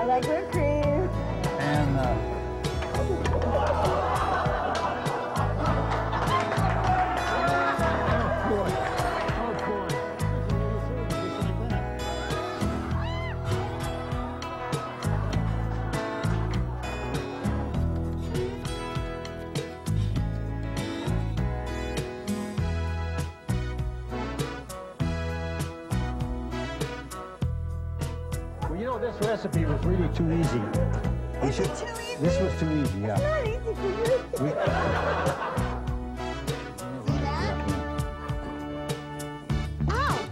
I like whipped cream. And well, you know, this recipe was really too easy. Is it too easy? This was too easy, yeah. It's not easy for you. We, See that? Ow!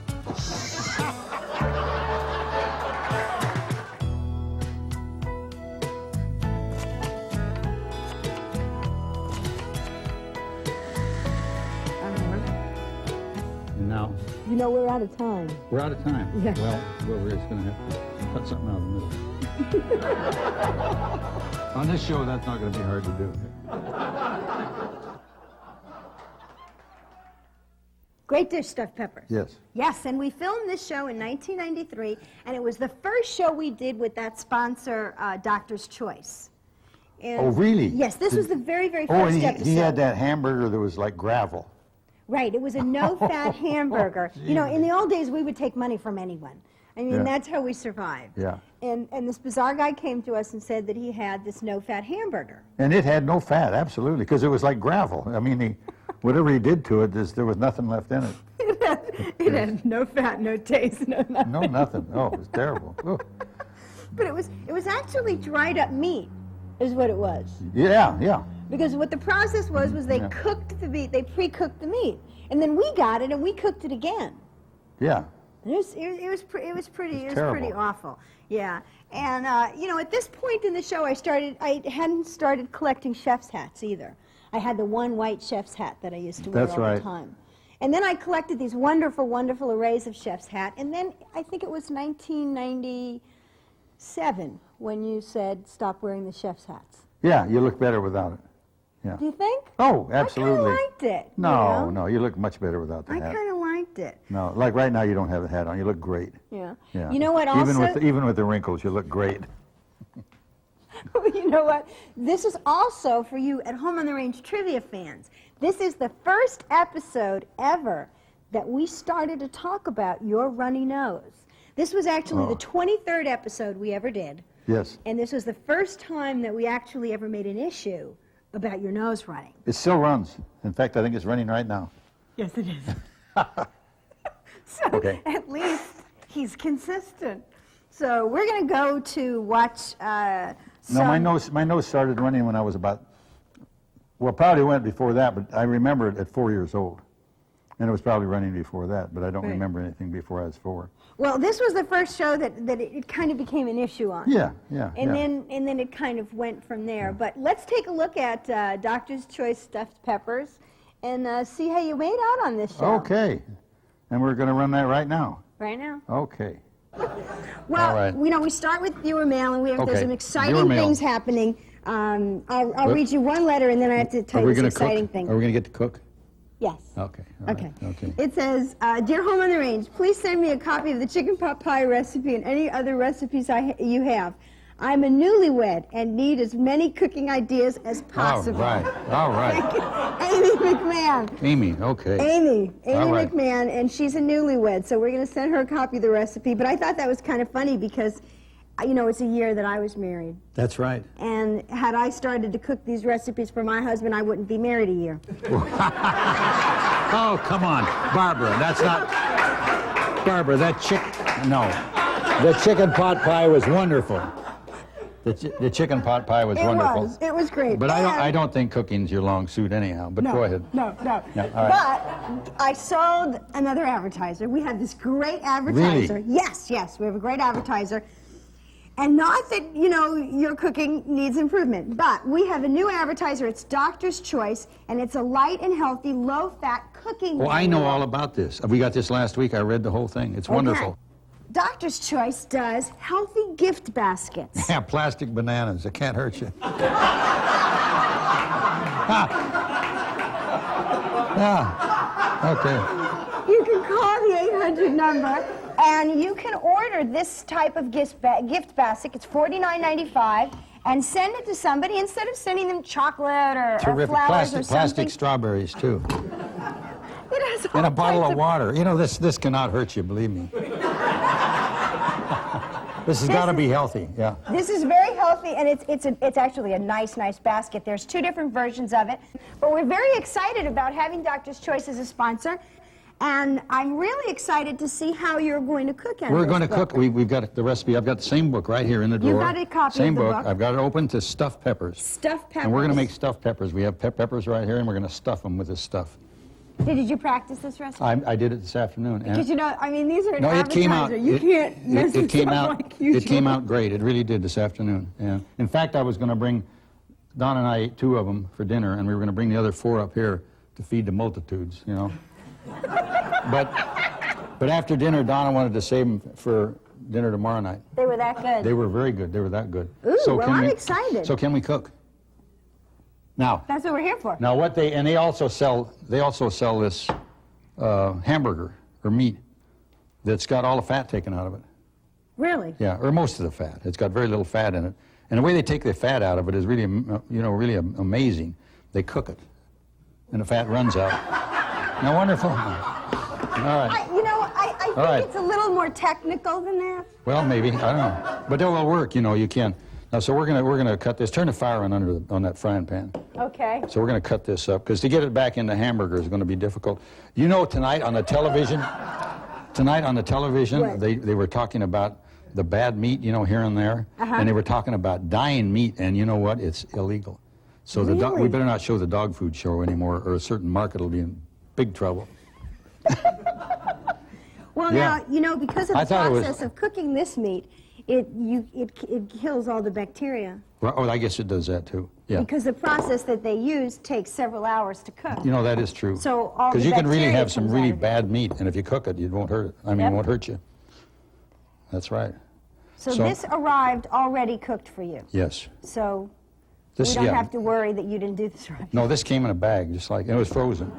and now You know, we're out of time. we're out of time. Yeah. Well, we're just going to have to cut something out of the middle. On this show, that's not going to be hard to do. Great dish, stuffed peppers. Yes. Yes, and we filmed this show in 1993, and it was the first show we did with that sponsor, Doctor's Choice. And Oh, really? Yes, this was the very, very Oh, first and episode. he had that hamburger that was like gravel. Right, it was a no-fat hamburger. You know, in the old days, we would take money from anyone. I mean, Yeah. that's how we survived. Yeah. And this bizarre guy came to us and said that he had this no-fat hamburger. And it had no fat, absolutely, because it was like gravel. I mean, whatever he did to it, there was nothing left in it. It had no fat, no taste, no nothing. No, nothing. Oh, it was terrible. Oh. But it was actually dried up meat, is what it was. Yeah, yeah. Because what the process was they Yeah. cooked the meat, they pre-cooked the meat, and then we got it and we cooked it again. Yeah. It was pretty terrible. awful. Yeah, and you know, at this point in the show, I hadn't started collecting chef's hats either. I had the one white chef's hat that I used to wear That's all right. the time. And then I collected these wonderful, wonderful arrays of chef's hat. And then I think it was 1997 when you said stop wearing the chef's hats. Yeah, you look better without it. Yeah. Do you think? Oh, I absolutely. kind of liked it. No, no, you look much better without the I hat. kind of liked it. No, like right now you don't have the hat on. You look great. Yeah. Yeah. You know what also? Even with the wrinkles, you look great. You know what? This is also for you at Home on the Range trivia fans. This is the first episode ever that we started to talk about your runny nose. This was actually the 23rd episode we ever did. Yes. And this was the first time that we actually ever made an issue about your nose running. It still runs. In fact, I think it's running right now. Yes, it is. So Okay. at least he's consistent. So we're going to go to watch No, my nose started running when I was about, well, probably went before that, but I remember it at 4 years old. And it was probably running before that, but I don't Right. remember anything before I was 4. Well, this was the first show that it kind of became an issue on. Yeah, yeah, And yeah. then it kind of went from there. But let's take a look at Doctor's Choice stuffed peppers and see how you made out on this show. Okay. And we're going to run that right now. Right now. Okay. Well, All right. you know, we start with viewer mail, and there's Okay. some exciting Viewer mail. things happening. I'll read you one letter, and then I have to tell Are you we this going to exciting cook? thing. Are we going to get to cook? Yes. Okay. all Okay. right, Okay. It says, Dear Home on the Range, please send me a copy of the chicken pot pie recipe and any other recipes you have. I'm a newlywed and need as many cooking ideas as possible. All right. All right. Amy McMahon. Amy, okay. Amy All right. McMahon, and she's a newlywed, so we're going to send her a copy of the recipe. But I thought that was kind of funny because, you know, it's a year that I was married. That's right. And had I started to cook these recipes for my husband, I wouldn't be married a year. Oh, come on. Barbara, that's not... Barbara, No. The chicken pot pie was wonderful. The chicken pot pie was wonderful. It was great. But And- I don't think cooking's your long suit anyhow, but No, go ahead. No. Yeah, all right. But I saw another advertiser. We have this great advertiser. Really? Yes, we have a great advertiser. And not that, you know, your cooking needs improvement, but we have a new advertiser. It's Doctor's Choice, and it's a light and healthy, low-fat cooking Well, I know manual. all about this. We got this last week. I read the whole thing. It's wonderful. Okay. Doctor's Choice does healthy gift baskets. Yeah, plastic bananas. It can't hurt you. Yeah. Okay. You can call the 800 number And you can order this type of gift basket. It's $49.95. And send it to somebody instead of sending them chocolate or flowers or something. Plastic strawberries, too. It has all And a bottle types of water. You know, this cannot hurt you, believe me. This has got to be healthy, yeah. This is very healthy, and it's actually a nice basket. There's 2 different versions of it. But we're very excited about having Doctor's Choice as a sponsor. And I'm really excited to see how you're going to cook on We're this going to book. cook. We've got the recipe. I've got the same book right here in the drawer. You've got a copy same of the book. book. I've got it open to stuffed peppers. Stuffed peppers. And we're going to make stuffed peppers. We have peppers right here, and we're going to stuff them with this stuff. Did you practice this recipe? I did it this afternoon. Because, you know, I mean, these are an No, it advertiser. came out. You can't mess it this came up out. like usual. It came out great. It really did this afternoon. Yeah. In fact, I was going to bring. Don and I ate 2 of them for dinner, and we were going to bring the other 4 up here to feed the multitudes. You know. But after dinner, Donna wanted to save them for dinner tomorrow night. They were that good. They were very good. They were that good. Ooh, well, can I'm we, excited. So can we cook? Now. That's what we're here for. Now they also sell this hamburger or meat that's got all the fat taken out of it. Really? Yeah, or most of the fat. It's got very little fat in it. And the way they take the fat out of it is really, really amazing. They cook it, and the fat runs out. Now, wonderful. All right. I think it's a little more technical than that. Well, maybe. I don't know. But that will work. You can. Now, so we're gonna cut this. Turn the fire on that frying pan. Okay. So we're gonna cut this up because to get it back into hamburger is going to be difficult. You know, tonight on the television, What? they were talking about the bad meat, here and there, and they were talking about dying meat, and you know what? It's illegal. So Really? we better not show the dog food show anymore, or a certain market will be in big trouble. Well, Yeah. now, because of I the thought it was- process of cooking this meat, it kills all the bacteria. Well, oh, I guess it does that too. Yeah. Because the process that they use takes several hours to cook. You know, that is true. So all the Because you can really bacteria have some comes really out of it. bad meat, and if you cook it, it won't hurt it. I mean, Yep. it won't hurt you. That's right. So So- this arrived already cooked for you. Yes. So This, we don't yeah. have to worry that you didn't do this right. No, this came in a bag, just like, and it was frozen.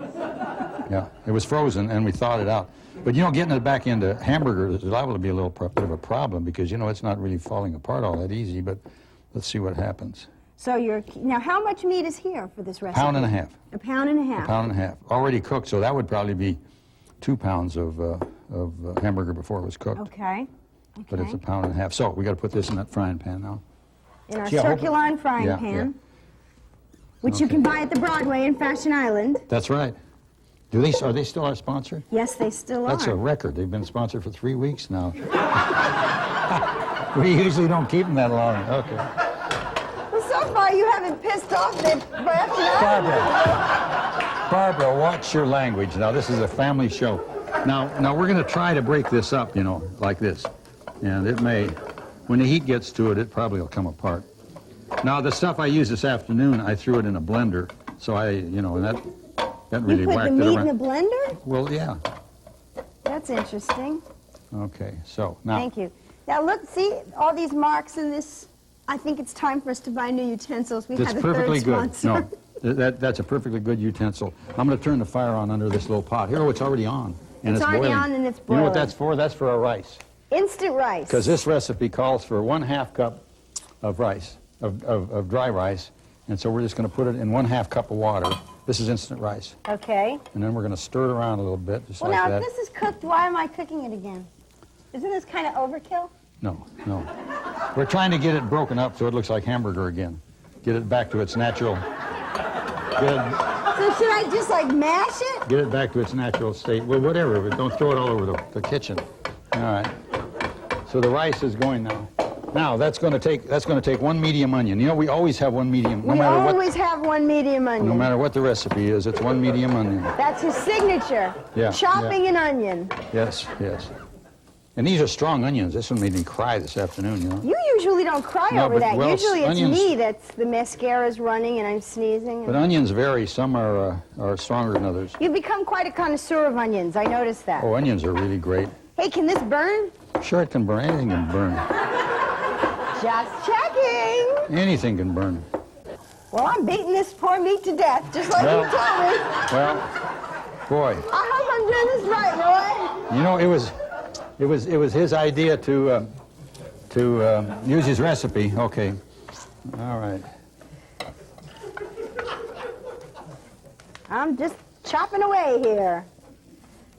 Yeah, it was frozen, and we thawed it out. But, getting it back into hamburger is liable to be a little bit of a problem because, it's not really falling apart all that easy, but let's see what happens. So now how much meat is here for this recipe? Pound and a half. A pound and a half. A pound and a half. Already cooked, so that would probably be 2 pounds of hamburger before it was cooked. Okay. But it's a pound and a half. So we got to put this in that frying pan now. In our Gee, I hope it- circular frying Yeah, pan, yeah. which you Okay. can buy at the Broadway in Fashion Island. That's right. Are they still our sponsor? Yes, they still That's a are. record. They've been sponsored for 3 weeks now. We usually don't keep them that long. Okay. Well, so far you haven't pissed off the Fashion Island. Barbara, watch your language. Now, this is a family show. Now we're going to try to break this up, like this. And it may, when the heat gets to it, it probably will come apart. Now, the stuff I used this afternoon, I threw it in a blender. So and that really You put whacked the it meat around. in the blender? Well, yeah. That's interesting. Okay, so now. Thank you. Now look, see all these marks in this. I think it's time for us to buy new utensils. We That's have a perfectly third good. sponsor. No, that's a perfectly good utensil. I'm going to turn the fire on under this little pot. Here, oh, it's already on. And It's already boiling. on and it's You know what boiling. that's for? That's for our rice. Instant rice. Because this recipe calls for 1/2 cup of rice, of dry rice. And so we're just going to put it in 1/2 cup of water. This is instant rice. Okay. And then we're going to stir it around a little bit, just Well, like now that. if this is cooked, why am I cooking it again? Isn't this kind of overkill? No. We're trying to get it broken up so it looks like hamburger again. Get it back to its natural. So should I just mash it? Get it back to its natural state. Well, whatever, but don't throw it all over the kitchen. All right. So the rice is going now. Now that's going to take 1 medium onion. We always have 1 medium, We always have 1 medium onion. no matter what the recipe is. It's 1 medium onion. That's his signature. Yeah, Chopping an onion. Yes. And these are strong onions. This one made me cry this afternoon. You usually don't cry No, over but, that. well, Usually it's onions- me that's the mascara's running and I'm sneezing. But onions vary. Some are stronger than others. You've become quite a connoisseur of onions. I noticed that. Oh, onions are really great. Hey, can this burn? Sure, it can burn. Anything can burn. Just checking. Anything can burn. Well, I'm beating this poor meat to death, just like Well- you told me. Well, boy, I hope I'm doing this right, Roy. it was It was his idea to use his recipe. Okay. All right. I'm just chopping away here.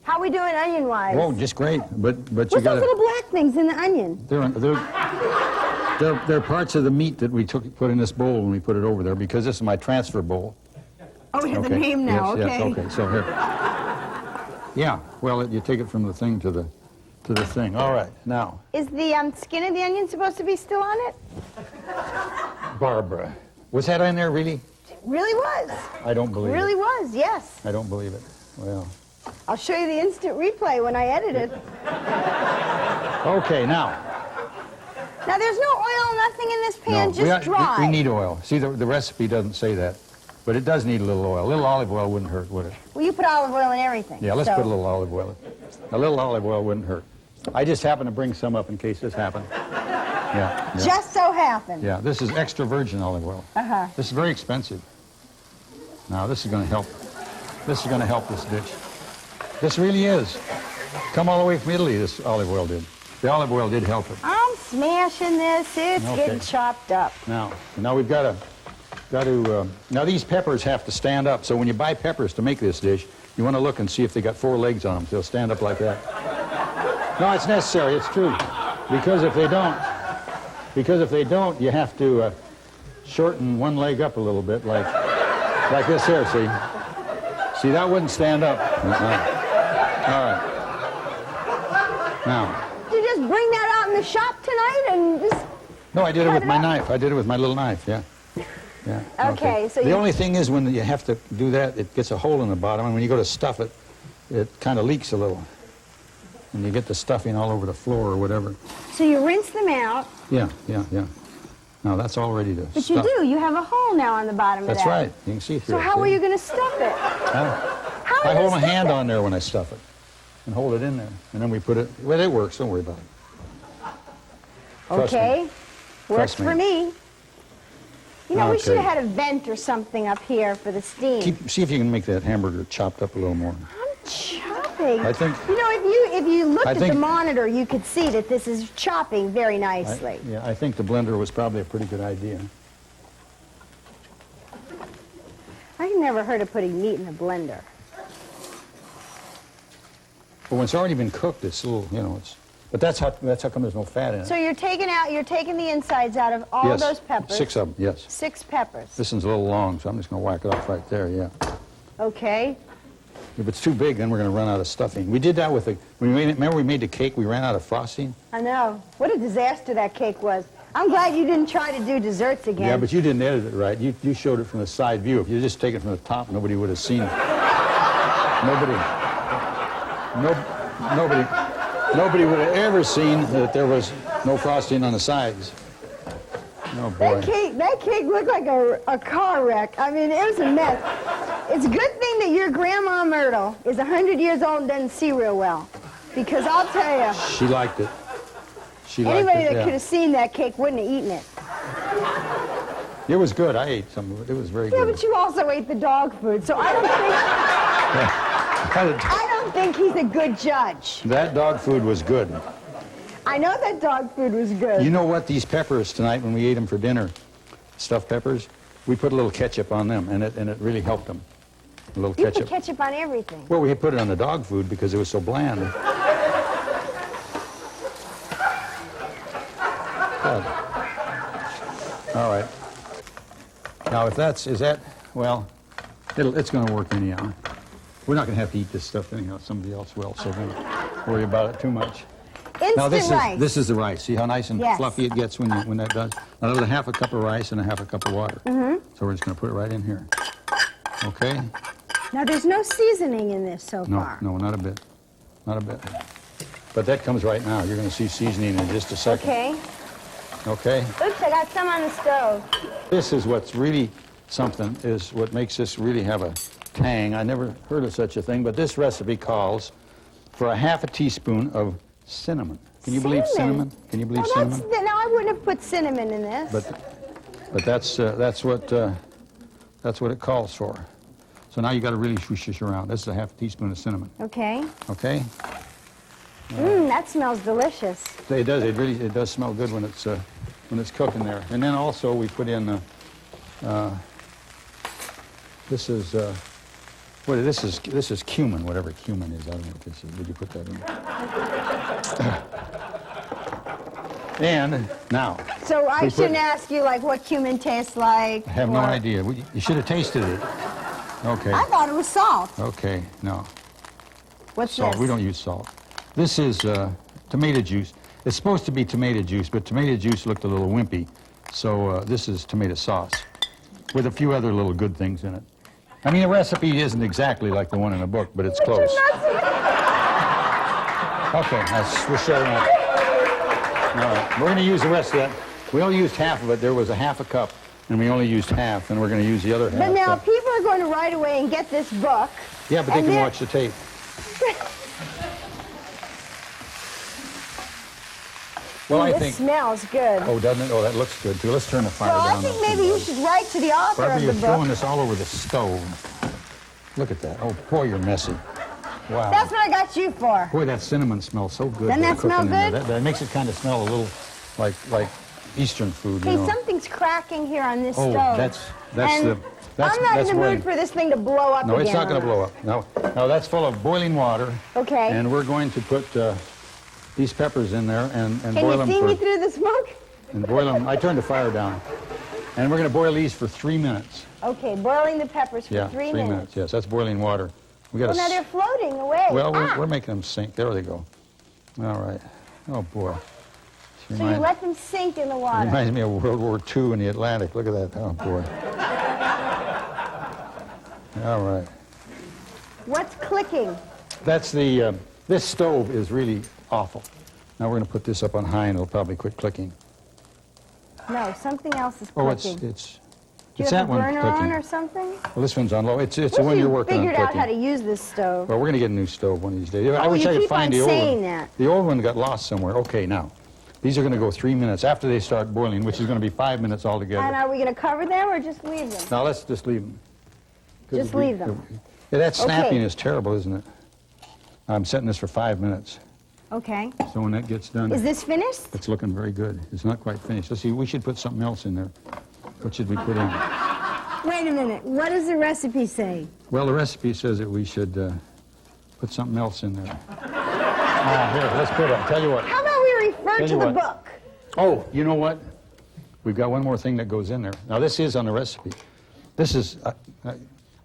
How we doing onion-wise? Whoa, just great. But you What's those got little black things in the onion? They're parts of the meat that we put in this bowl when we put it over there, because this is my transfer bowl. Oh, we have the Okay. name now. Yes, okay. yes, okay. So here. Yeah. Well, you take it from the thing to the thing. All right. Now, Is the skin of the onion supposed to be still on it? Barbara, was that in there really? It really was. I don't believe Really it. was, yes. I don't believe it. Well. I'll show you the instant replay when I edit it. Okay. Now. Now, there's no oil, nothing in this pan, No, just dry. we need oil. See, the recipe doesn't say that, but it does need a little oil. A little olive oil wouldn't hurt, would it? Well, you put olive oil in everything. Yeah, let's so- put a little olive oil. A little olive oil wouldn't hurt. I just happened to bring some up in case this happened. Yeah. Yeah. Just so happened. Yeah, this is extra virgin olive oil. Uh-huh. This is very expensive. Now, this is going to help. This is going to help this dish. This really is. Come all the way from Italy, this olive oil did. The olive oil did help it. I'm smashing this. It's Okay. getting chopped up. Now we've got to, now these peppers have to stand up. So when you buy peppers to make this dish, you want to look and see if they got 4 legs on them. They'll stand up like that. No, it's necessary. It's true. Because if they don't, you have to shorten one leg up a little bit, like this here. See? See, that wouldn't stand up. All right. Now. Did you just bring that out in the shop tonight and just... No, I did it cut with my up? knife. I did it with my little knife, yeah. Yeah. Okay, so the you- only thing is when you have to do that, it gets a hole in the bottom, and when you go to stuff it, it kind of leaks a little. And you get the stuffing all over the floor or whatever. So you rinse them out, Yeah. Now that's all ready to but stuff. you do. You have a hole now on the bottom That's of that. right. You can see through So it. how see? are you going to stuff it? How are I you hold gonna my stuff hand it? on there when I stuff it and hold it in there. And then we put it, well, it works. Don't worry about it. Trust me. Okay. Works Trust me. for me. You know, we Okay. should have had a vent or something up here for the steam. See if you can make that hamburger chopped up a little more. I'm chopping. I think- You know, if you looked I at think- the monitor, you could see that this is chopping very nicely. I think the blender was probably a pretty good idea. I've never heard of putting meat in a blender. But when it's already been cooked, it's a little, you know, it's. But that's how come there's no fat in it. So you're taking the insides out of all yes, those peppers. 6 of them. Yes. 6 peppers. This one's a little long, so I'm just going to whack it off right there. Yeah. Okay. If it's too big, then we're going to run out of stuffing. We did that with the. Remember we made the cake? We ran out of frosting. I know. What a disaster that cake was. I'm glad you didn't try to do desserts again. Yeah, but you didn't edit it right. You showed it from the side view. If you just take it from the top, nobody would have seen it. Nobody would have ever seen that there was no frosting on the sides. Oh boy. That cake looked like a car wreck. I mean, it was a mess. It's a good thing that your grandma Myrtle is 100 years old and doesn't see real well. Because I'll tell you, She liked it. She liked anybody it. that Yeah. could have seen that cake wouldn't have eaten it. It was good. I ate some of it. It was very Yeah, good. but you also ate the dog food, so I don't think he's a good judge. That dog food was good. I know that dog food was good. You know what? These peppers tonight, when we ate them for dinner, stuffed peppers, we put a little ketchup on them, and it really helped them. A little You ketchup. put ketchup on everything. Well, we had put it on the dog food because it was so bland. Good. All right. Now, if well, it's going to work anyhow. We're not going to have to eat this stuff anyhow. Somebody else will, so don't worry about it too much. Instant Now, rice. this is the rice. See how nice and Yes. fluffy it gets when that does? Now, there's a half a cup of rice and a half a cup of water. Mm-hmm. So we're just going to put it right in here. Okay? Now, there's no seasoning in this so far. No, not a bit. Not a bit. But that comes right now. You're going to see seasoning in just a second. Okay. Okay? Oops, I got some on the stove. This is what's really something, is what makes this really have a tang. I never heard of such a thing, but this recipe calls for a half a teaspoon of cinnamon. Can you believe cinnamon? Can you believe cinnamon? No, I wouldn't have put cinnamon in this. But that's what it calls for. So now you got to really swoosh this around. This is a half a teaspoon of cinnamon. Okay. Okay? Now that smells delicious. It does. It does smell good when it's cooking there. And then also we put in this is this is cumin, whatever cumin is. I don't know what this is. Would you put that in? And now. So I shouldn't ask you like what cumin tastes like. I have no idea. You should have tasted it. Okay. I thought it was salt. Okay. No. What's Salt. this? We don't use salt. This is tomato juice. It's supposed to be tomato juice, but tomato juice looked a little wimpy. So this is tomato sauce with a few other little good things in it. I mean, the recipe isn't exactly like the one in the book, but it's close. Okay, we're shutting up. All right, we're going to use the rest of that. We only used half of it. There was a half a cup, and we only used half, and we're going to use the other half. But now people are going to right away and get this book. Yeah, but they can watch the tape. Well, I think. It smells good. Oh, doesn't it? Oh, that looks good too. Let's turn the fire Well, down. I think maybe you should write to the author Barbara, of the you're book. throwing this all over the stove. Look at that. Oh, boy, you're messy. Wow. That's what I got you for. Boy, that cinnamon smells so good. Doesn't that cooking smell in there. good? That makes it kind of smell a little like Eastern food. Hey, You know. something's cracking here on this Oh, stove. that's I'm not in the mood for this thing to blow up No, again. it's not going to blow up. No, that's full of boiling water. Okay. And we're going to put these peppers in there and boil them Can you see me through the smoke? and boil them. I turned the fire down. And we're going to boil these for 3 minutes. Okay, boiling the peppers for Yeah, 3 3 minutes. Yes, that's boiling water. We got Well, now they're floating away. Well, we're making them sink. There they go. All right. Oh, boy. So you let them sink in the water. Reminds me of World War II in the Atlantic. Look at that. Oh, boy. All right. What's clicking? That's the, this stove is really awful. Now we're going to put this up on high and it'll probably quit clicking. No, something else is Oh, clicking. Do you have a burner on or something? Well, this one's on low. It's the one you're working on figured cooking. out how to use this stove. Well, we're going to get a new stove one of these days. I Oh, wish you I could keep find on the old saying one. that. The old one got lost somewhere. Okay, now. These are going to go 3 minutes after they start boiling, which is going to be 5 minutes altogether. And are we going to cover them or just leave them? Now, let's just leave them. Just leave them. Yeah, that snapping Okay. is terrible, isn't it? I'm setting this for 5 minutes. Okay. So when that gets done, Is this finished? it's looking very good. It's not quite finished. Let's see, we should put something else in there. What should we put in? Wait a minute. What does the recipe say? Well, the recipe says that we should put something else in there. Here, let's put it. Tell you what. How about we refer Tell to you the what. book? Oh, you know what? We've got one more thing that goes in there. Now, this is on the recipe. This is,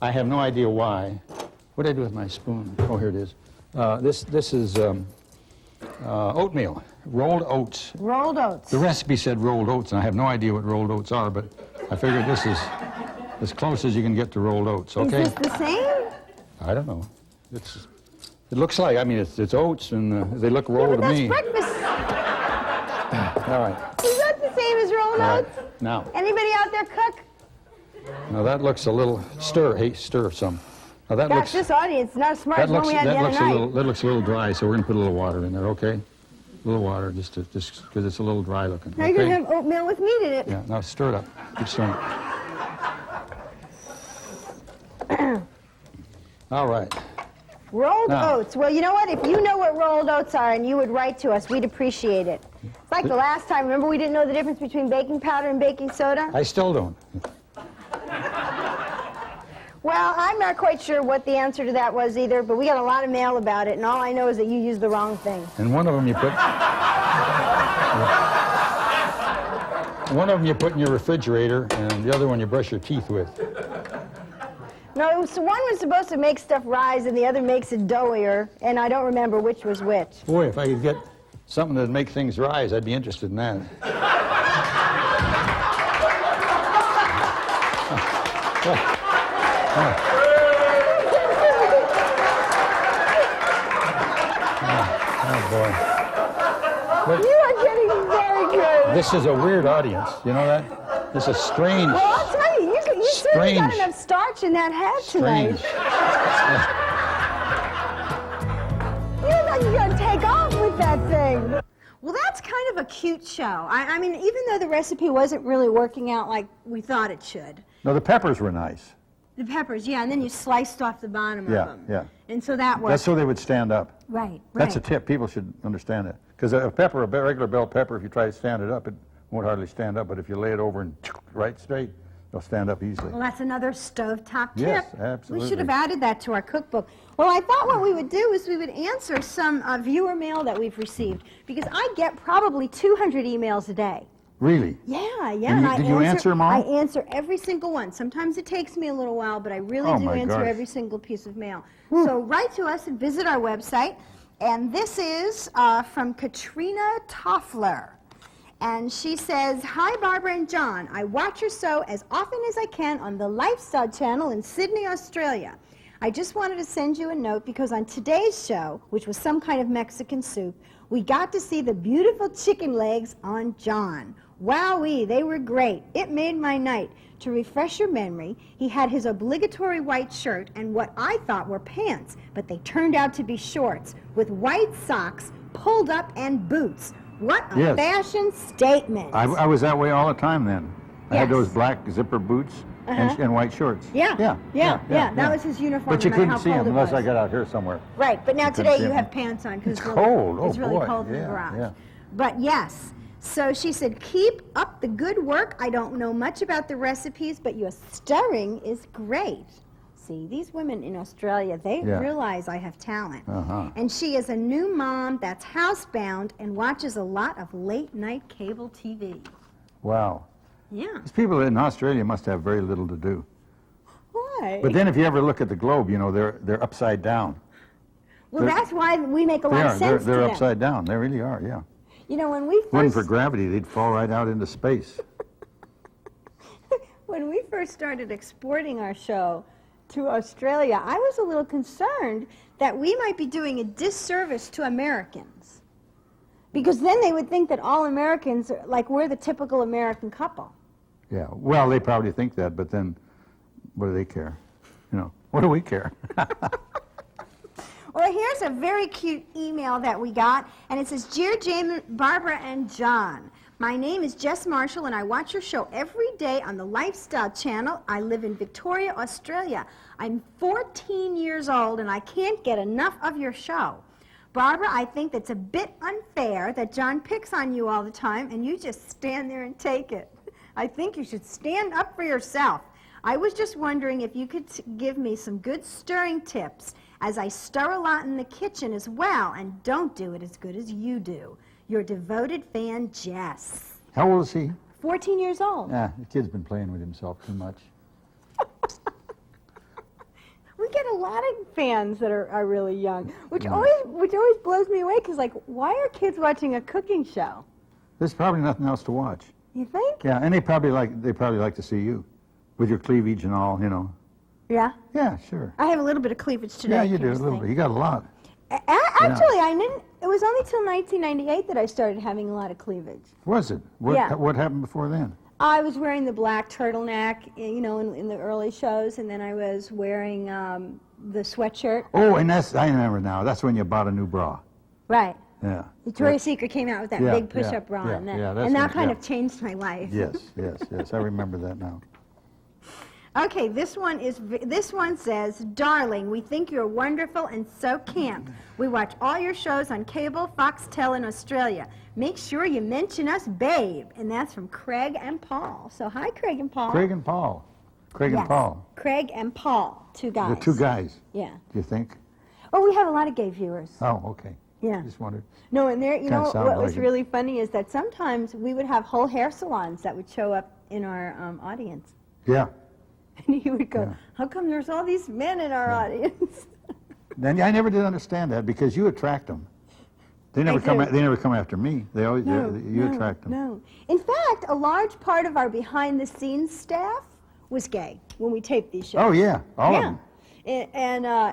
I have no idea why. What did I do with my spoon? Oh, here it is. This is oatmeal, rolled oats. Rolled oats. The recipe said rolled oats, and I have no idea what rolled oats are, but I figured this is as close as you can get to rolled oats, okay? Is this the same? I don't know. It looks like, I mean, it's oats, and they look Yeah, rolled but to that's me. breakfast. All right. Is that the same as rolled All right. oats? Now, Anybody out there cook? that looks a little, hey, stir some. Now that Gosh, looks, this audience is not as smart as one we had the other night. that looks a little dry, so we're going to put a little water in there, okay? A little water, just because it's a little dry looking. Now Okay? you're going to have oatmeal with meat in it. Yeah, now stir it up. Keep stirring it. All right. Rolled Now- oats. Well, you know what? If you know what rolled oats are and you would write to us, we'd appreciate it. It's like the last time. Remember we didn't know the difference between baking powder and baking soda? I still don't. Well, I'm not quite sure what the answer to that was either, but we got a lot of mail about it, and all I know is that you used the wrong thing. And one of them you put in your refrigerator, and the other one you brush your teeth with. No, one was supposed to make stuff rise, and the other makes it doughier, and I don't remember which was which. Boy, if I could get something that'd make things rise, I'd be interested in that. Oh, boy. You are getting very good. This is a weird audience. You know that? This is strange. Well, I'll tell you, you certainly got Strange. enough starch in that hat tonight. Strange. You look like you're going to take off with that thing. Well, that's kind of a cute show. I mean, even though the recipe wasn't really working out like we thought it should. No, the peppers were nice. The peppers, yeah, and then you sliced off the bottom of Yeah, them. yeah. And so that works. That's so they would stand up. Right, right. That's a tip. People should understand that. Because a pepper, regular bell pepper, if you try to stand it up, it won't hardly stand up. But if you lay it over and right straight, they'll stand up easily. Well, that's another stovetop tip. Yes, absolutely. We should have added that to our cookbook. Well, I thought what we would do is we would answer some viewer mail that we've received, because I get probably 200 emails a day. Really? Yeah, yeah. And and did you answer them all? I answer every single one. Sometimes it takes me a little while, but I really Oh, do my answer gosh. every single piece of mail. So write to us and visit our website. And this is from Katrina Toffler. And she says, "Hi, Barbara and John. I watch your show as often as I can on the Lifestyle Channel in Sydney, Australia. I just wanted to send you a note because on today's show, which was some kind of Mexican soup, we got to see the beautiful chicken legs on John. Wowee, they were great. It made my night. To refresh your memory, he had his obligatory white shirt and what I thought were pants, but they turned out to be shorts with white socks, pulled up, and boots. What a Yes. fashion statement." I was that way all the time then. I had Yes. those black zipper boots and white shorts. Yeah, Yeah. That was his uniform. But you no matter couldn't how see cold them it unless was. I got out here somewhere. Right, but now couldn't today see you 'em. have pants on because It's cold. It's Oh, really boy. cold in the Yeah, garage. yeah. But yes, so she said, "Keep up the good work. I don't know much about the recipes, but your stirring is great." See, these women in Australia, they Yeah. realize I have talent. Uh-huh. And she is a new mom that's housebound and watches a lot of late-night cable TV. Wow. Yeah. These people in Australia must have very little to do. Why? But then if you ever look at the globe, you know, they're upside down. Well, they're- that's why we make a They lot are. of sense They're to them. upside down. They really are, yeah. You know, when we Wasn't first for gravity, they'd fall right out into space. When we first started exporting our show to Australia, I was a little concerned that we might be doing a disservice to Americans. Because then they would think that all Americans, are, like we're the typical American couple. Yeah. Well, they probably think that, but then what do they care? You know, what do we care? Well, here's a very cute email that we got, and it says, "Dear Jane, Barbara, and John, my name is Jess Marshall, and I watch your show every day on the Lifestyle Channel. I live in Victoria, Australia. I'm 14 years old, and I can't get enough of your show. Barbara, I think that's a bit unfair that John picks on you all the time, and you just stand there and take it. I think you should stand up for yourself. I was just wondering if you could give me some good stirring tips, as I stir a lot in the kitchen as well, and don't do it as good as you do. Your devoted fan, Jess." How old is he? 14 years old. Yeah, the kid's been playing with himself too much. We get a lot of fans that are really young, which always blows me away, because, like, why are kids watching a cooking show? There's probably nothing else to watch. You think? Yeah, and they probably like to see you with your cleavage and all, you know. Yeah. Yeah, sure. I have a little bit of cleavage today. Yeah, you do a curious little thing. bit. You got a lot. Actually, I didn't. It was only till 1998 that I started having a lot of cleavage. Was it? Yeah. What happened before then? I was wearing the black turtleneck, you know, in the early shows, and then I was wearing the sweatshirt. Oh, and I remember now. That's when you bought a new bra. Right. Yeah. Victoria's Secret came out with that Yeah, big push-up bra, yeah, and that, yeah, that's and that when- kind yeah. of changed my life. Yes, yes. I remember that now. Okay, this one says, "Darling, we think you're wonderful and so camp. We watch all your shows on cable, Foxtel in Australia. Make sure you mention us, babe." And that's from Craig and Paul. So hi, Craig and Paul. Craig and Paul. Craig Yes, and Paul. Craig and Paul, two guys. The two guys, Yeah. do you think? Oh, we have a lot of gay viewers. Oh, okay. Yeah. Just wondered. No, and there, you Kinda know, sounded what was like it. really funny is that sometimes we would have whole hair salons that would show up in our audience. Yeah. And he would go, Yeah. "How come there's all these men in our audience?" Then I never did understand that because you attract them. They never come. do. They never come after me. They always you attract them. No. In fact, a large part of our behind-the-scenes staff was gay when we taped these shows. Oh yeah, all of Yeah. them.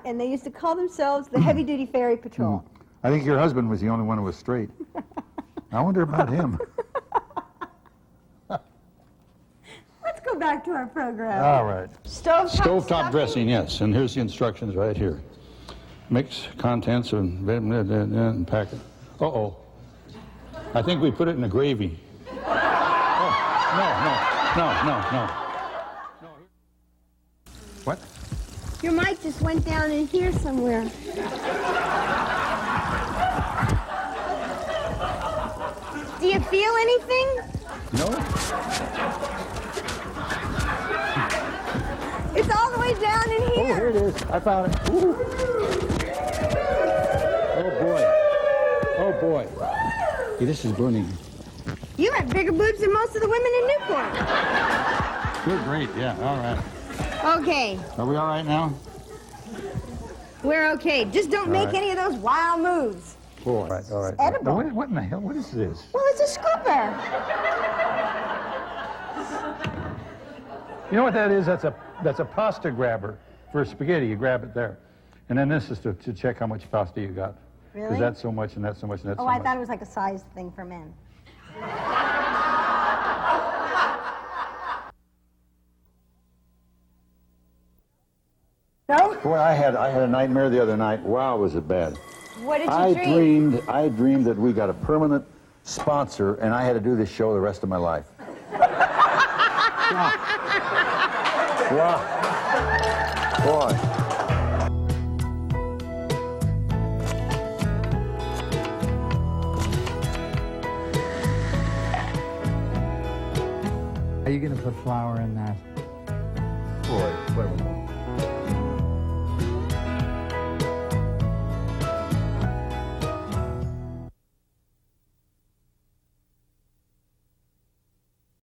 And they used to call themselves the Heavy Duty Ferry Patrol. I think your husband was the only one who was straight. I wonder about him. Let's go back to our program. All right. Stovetop Stovetop dressing, yes. And here's the instructions right here. Mix contents and pack it. Uh-oh. I think we put it in the gravy. Oh, no. What? Your mic just went down in here somewhere. Do you feel anything? No? It's all the way down in Oh, here. here it is. I found it. Ooh. Oh, boy. Oh, boy. Hey, this is burning. You have bigger boobs than most of the women in Newport. You're great, yeah. All right. Okay, Are we all right now? we're okay. Just don't make right. any of those wild moves. All right, all right. edible. What in the hell? What is this? Well, it's a scooper. You know what that is? That's a pasta grabber for spaghetti. You grab it there. And then this is to check how much pasta you got. Really? Because that's so much and that's so much and that's Oh, so I much. thought it was like a size thing for men. No? Boy, I had a nightmare the other night. Wow, was it bad. What did you dream? I dreamed that we got a permanent sponsor and I had to do this show the rest of my life. Wow. Boy. Are you going to put flour in that? Boy, wait a minute.